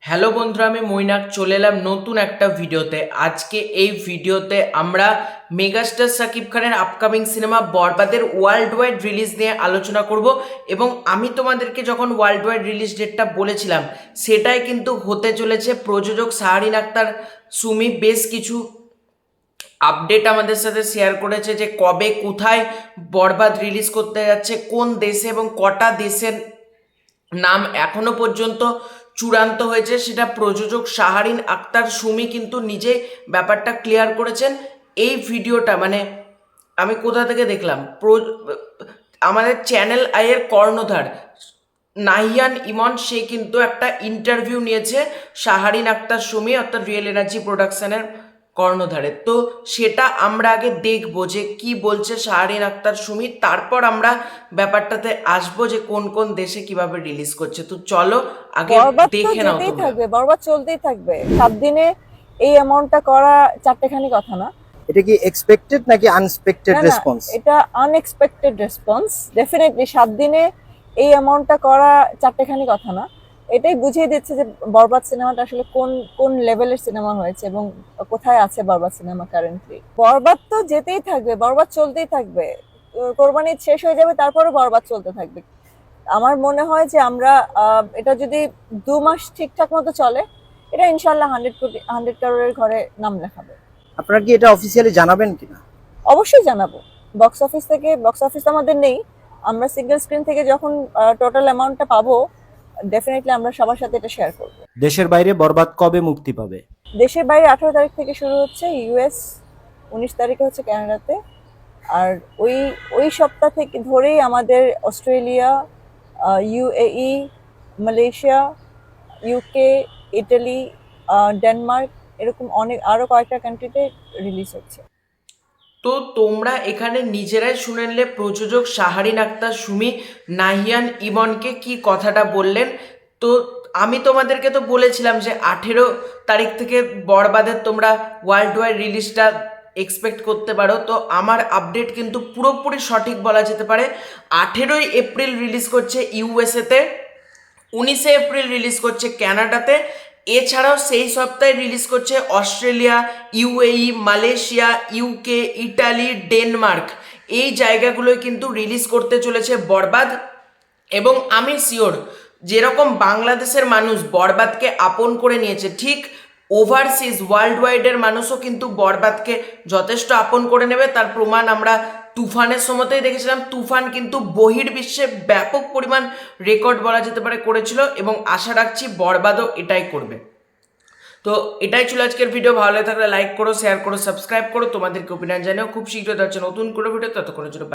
Hello বন্ধুরা, আমি মৈনাক চলে এলাম নতুন একটা ভিডিওতে। আজকে এই ভিডিওতে আমরা মেগাস্টার শাকিব খানের আপকামিং সিনেমা বরবাদের ওয়ার্ল্ড ওয়াইড রিলিজ নিয়ে আলোচনা করব। এবং আমি তোমাদেরকে যখন ওয়ার্ল্ড ওয়াইড রিলিজ ডেটটা বলেছিলাম, সেটাই কিন্তু হতে চলেছে। প্রযোজক শাহরিন আক্তার সুমি বেশ কিছু আপডেট আমাদের সাথে শেয়ার করেছে যে কবে কোথায় বরবাদ রিলিজ করতে যাচ্ছে, কোন দেশে এবং কটা দেশের নাম এখনো পর্যন্ত চূড়ান্ত হয়েছে সেটা প্রযোজক শাহরিন আক্তার সুমি কিন্তু নিজে ব্যাপারটা ক্লিয়ার করেছেন। এই ভিডিওটা মানে আমি কোথা থেকে দেখলাম, আমাদের চ্যানেল আইয়ের কর্ণধার নাহিয়ান ইমন, সে কিন্তু একটা ইন্টারভিউ নিয়েছে শাহরিন আক্তার সুমি অর্থাৎ রিয়েল এনার্জি প্রোডাকশনের কর্ণধারে। তো সেটা আমরা আগে দেখবো যে কি বলছে শাহরিন আক্তার সুমি, তারপর আমরা ব্যাপারটাতে আসবো যে কোন কোন দেশে কিভাবে রিলিজ করছে। তো চলো আগে বরবাদ তো দেখে নাও যেতেই তোমরা। থাকবে, বরবাদ চলতেই থাকবে। 7 দিনে এই অ্যামাউন্টটা করা চারটেখানি কথা না। এটা কি এক্সপেক্টেড নাকি আনএক্সপেক্টেড না না, রেসপন্স? এটা আনএক্সপেক্টেড রেসপন্স। ডেফিনেটলি 7 দিনে এই অ্যামাউন্টটা করা চারটেখানি কথা না। এটাই বুঝিয়ে দিচ্ছে যে বরবাদ সিনেমাটা আসলে কোন কোন লেভেলের সিনেমা হয়েছে এবং কোথায় আছে বরবাদ সিনেমা কারেন্টলি। বরবাদ তো যেতেই থাকবে, বরবাদ চলতেই থাকবে। কোরবানি ঈদ শেষ হয়ে যাবে, তারপরে বরবাদ চলতে থাকবে। আমার মনে হয় যে আমরা এটা যদি 2 মাস ঠিকঠাক মতো চলে, এটা ইনশাল্লাহ 100 কারোরের ঘরে নাম লেখাবে। আপনারা কি এটা অফিসিয়ালি জানাবেন কিনা? অবশ্যই জানাবো। বক্স অফিস থেকে, বক্স অফিস আমাদের নেই, আমরা সিঙ্গেল স্ক্রিন থেকে যখন টোটাল অ্যামাউন্টটা পাবো, ডেফিনেটলি আমরা সবার সাথে এটা শেয়ার করবো। দেশের বাইরে বরবাদ কবে মুক্তি পাবে? দেশের বাইরে 18 তারিখ থেকে শুরু হচ্ছে ইউএস, 19 তারিখে হচ্ছে কানাডাতে। আর ওই ওই সপ্তাহ থেকে ধরেই আমাদের Australia, UAE, Malaysia, UK, Italy, Denmark, এরকম অনেক আরো কয়েকটা কান্ট্রিতে রিলিজ হচ্ছে। তো তোমরা এখানে নিজেরাই শুনে নিলে প্রযোজক শাহরিন আক্তার সুমি নাহিয়ান ইমনকে কি কথাটা বললেন। তো আমি তোমাদেরকে তো বলেছিলাম যে 18 তারিখ থেকে বরবাদের তোমরা ওয়ার্ল্ড ওয়াইড রিলিজটা এক্সপেক্ট করতে পারো। তো আমার আপডেট কিন্তু পুরোপুরি সঠিক বলা যেতে পারে। 18 এপ্রিল রিলিজ করছে ইউএসএতে, 19 এপ্রিল রিলিজ করছে কানাডাতে, এছাড়াও সেই সপ্তাহে রিলিজ করছে Australia, UAE, Malaysia, UK, Italy, Denmark. এই জায়গাগুলোয় কিন্তু রিলিজ করতে চলেছে বরবাদ। এবং আমি শিওর, যেরকম বাংলাদেশের মানুষ বরবাদকে আপন করে নিয়েছে, ঠিক ওভারসিজ ওয়ার্ল্ড ওয়াইডের মানুষও কিন্তু বরবাদকে যথেষ্ট আপন করে নেবে। তার প্রমাণ আমরা তুফানের সময়তেই দেখেছিলাম। তুফান কিন্তু বহির্বিশ্বে ব্যাপক পরিমাণ রেকর্ড বলা যেতে পারে করেছিল, এবং আশা রাখছি বরবাদও এটাই করবে। তো এটাই ছিল আজকের ভিডিও। ভালো লাগে থাকলে লাইক করো, শেয়ার করো, সাবস্ক্রাইব করো, তোমাদেরকে ওপিনিয়ন জানাও। খুব শীঘ্রই যাচ্ছে নতুন কোনো ভিডিও, ততক্ষণের জন্য